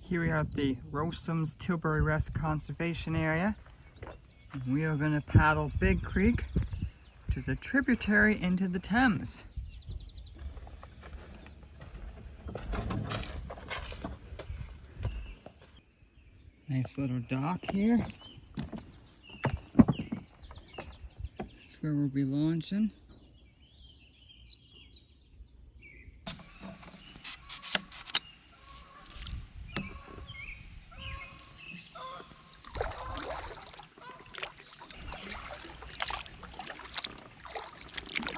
Here we are at the Rowsom's Tilbury Rest Conservation Area. And we are going to paddle Big Creek, which is a tributary into the Thames. Nice little dock here. This is where we'll be launching.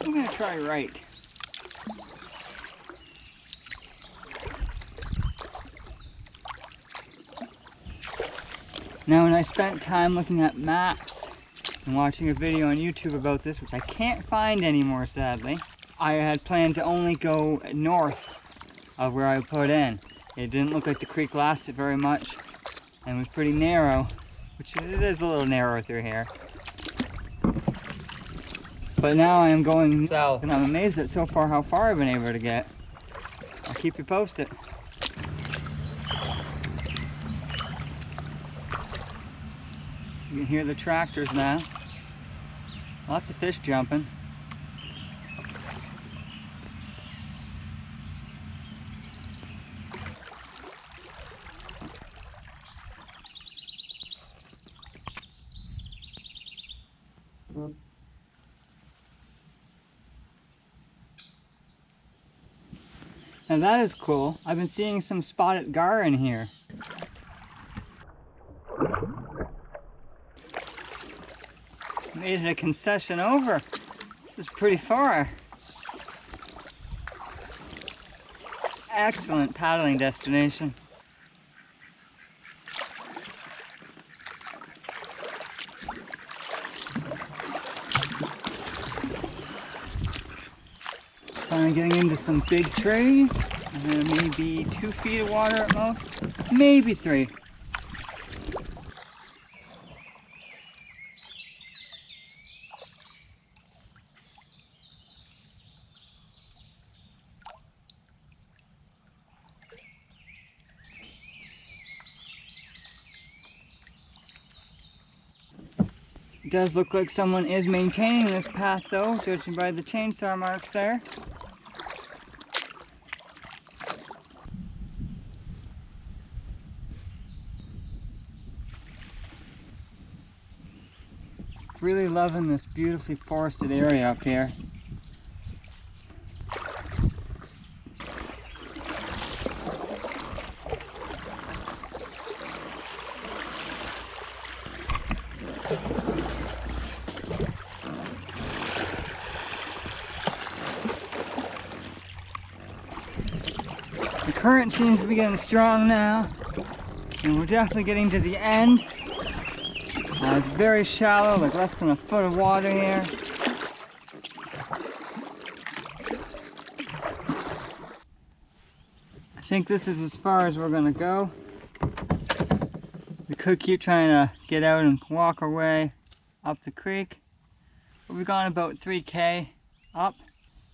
I'm going to try right. Now, when I spent time looking at maps and watching a video on YouTube about this, which I can't find anymore sadly, I had planned to only go north of where I put in. It didn't look like the creek lasted very much and was pretty narrow, which it is a little narrow through here. But now I am going south, and I'm amazed at so far how far I've been able to get. I'll keep you posted. You can hear the tractors now. Lots of fish jumping. Now that is cool. I've been seeing some spotted gar in here. Made it a concession over. This is pretty far. Excellent paddling destination. Kind of getting into some big trees, and maybe 2 feet of water at most, maybe 3. It does look like someone is maintaining this path though, judging by the chainsaw marks there. Really loving this beautifully forested area up here. The current seems to be getting strong now, and we're definitely getting to the end. It's very shallow, like less than a foot of water here. I think this is as far as we're going to go. We could keep trying to get out and walk our way up the creek, but we've gone about 3K up.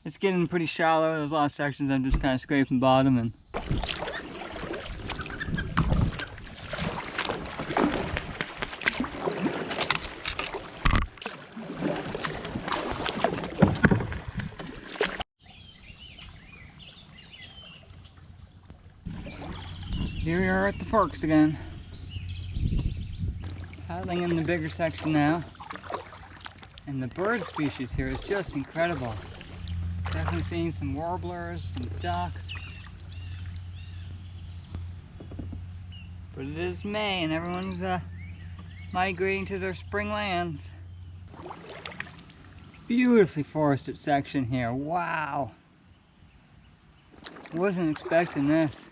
It's getting pretty shallow. There's a lot of sections I'm just kind of scraping bottom and here we are at the forks again. Paddling in the bigger section now. And the bird species here is just incredible. Definitely seeing some warblers, some ducks. But it is May and everyone's migrating to their spring lands. Beautifully forested section here. Wow. Wasn't expecting this.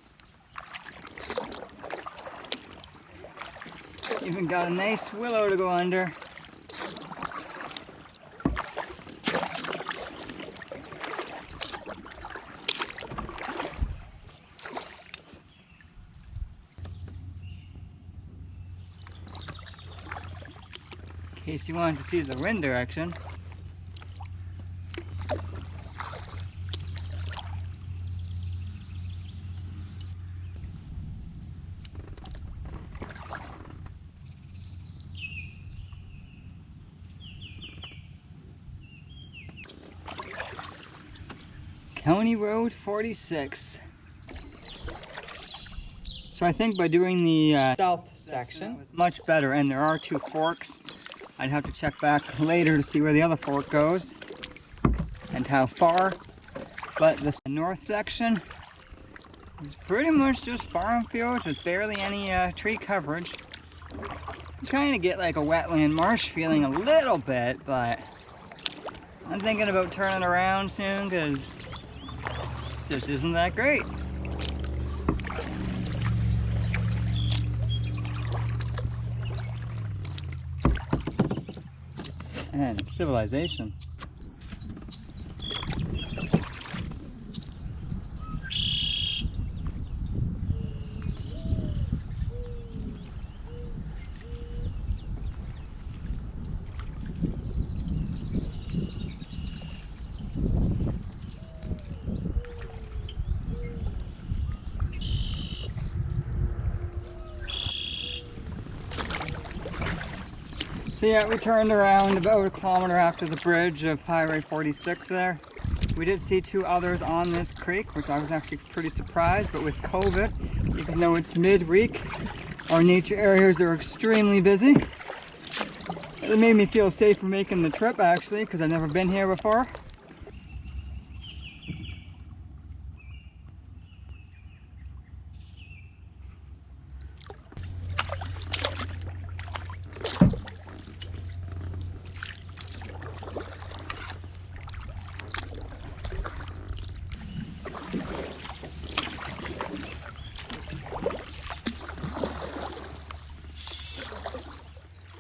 Even got a nice willow to go under. In case you wanted to see the wind direction. County Road 46. So I think by doing the south section was much better, and there are 2 forks. I'd have to check back later to see where the other fork goes and how far. But the north section is pretty much just farm fields with barely any tree coverage. I'm trying to get like a wetland marsh feeling a little bit, but I'm thinking about turning around soon because it just isn't that great. And civilization. So yeah, we turned around about a kilometer after the bridge of Highway 46 there. We did see 2 others on this creek, which I was actually pretty surprised, but with COVID, even though it's midweek, our nature areas are extremely busy. It made me feel safer making the trip actually, because I've never been here before.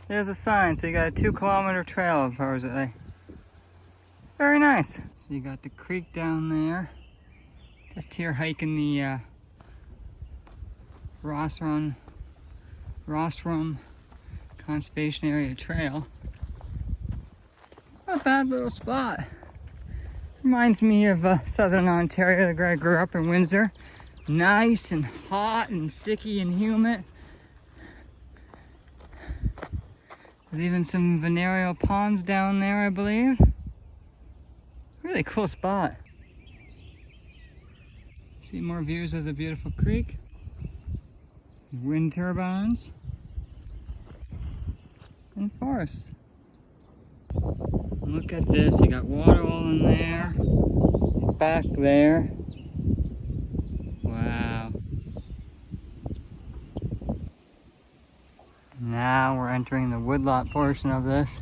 There's a sign, so you got a 2-kilometer trail supposedly. Very nice. So you got the creek down there. Just here hiking the Rowsom Conservation Area Trail. Not a bad little spot. Reminds me of southern Ontario, where I grew up in Windsor. Nice and hot and sticky and humid. There's even some venereal ponds down there, I believe. Really cool spot. See more views of the beautiful creek. Wind turbines. And forests. Look at this, you got water all in there. Back there. Wow. Now we're entering the woodlot portion of this.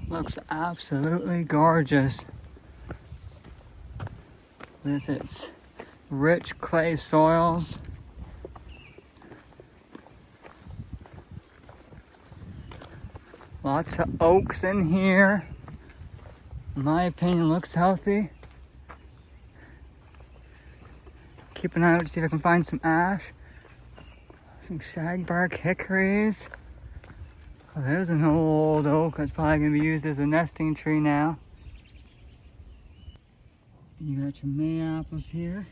Looks absolutely gorgeous with its rich clay soils. Lots of oaks in here. In my opinion, looks healthy. Keep an eye out to see if I can find some ash, some shagbark hickories. Oh, there's an old oak that's probably going to be used as a nesting tree now. You got your mayaples here,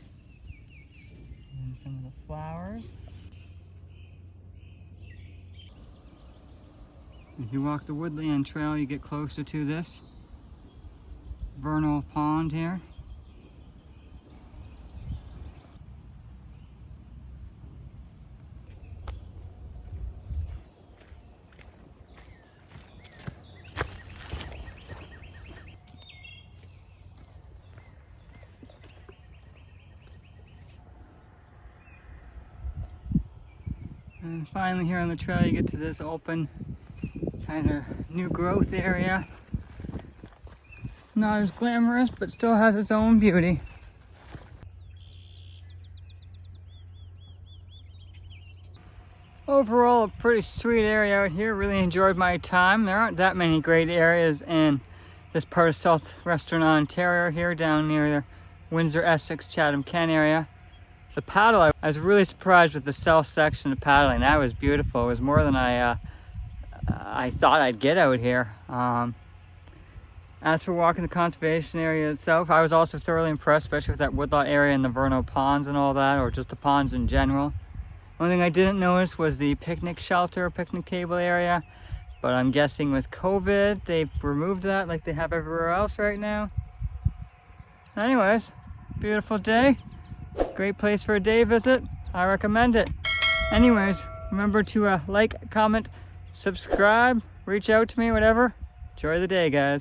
and some of the flowers. If you walk the woodland trail, you get closer to this vernal pond here. And finally here on the trail you get to this open kind of new growth area. Not as glamorous, but still has its own beauty. Overall, a pretty sweet area out here. Really enjoyed my time. There aren't that many great areas in this part of southwestern Ontario here, down near the Windsor-Essex, Chatham-Kent area. The paddle, I was really surprised with the south section of paddling. That was beautiful. It was more than I thought I'd get out here. As for walking the conservation area itself, I was also thoroughly impressed, especially with that woodlot area and the vernal ponds and all that, or just the ponds in general. One thing I didn't notice was the picnic shelter, picnic table area. But I'm guessing with COVID, they've removed that like they have everywhere else right now. Anyways, beautiful day. Great place for a day visit. I recommend it. Anyways, remember to like, comment, subscribe, reach out to me, whatever. Enjoy the day, guys.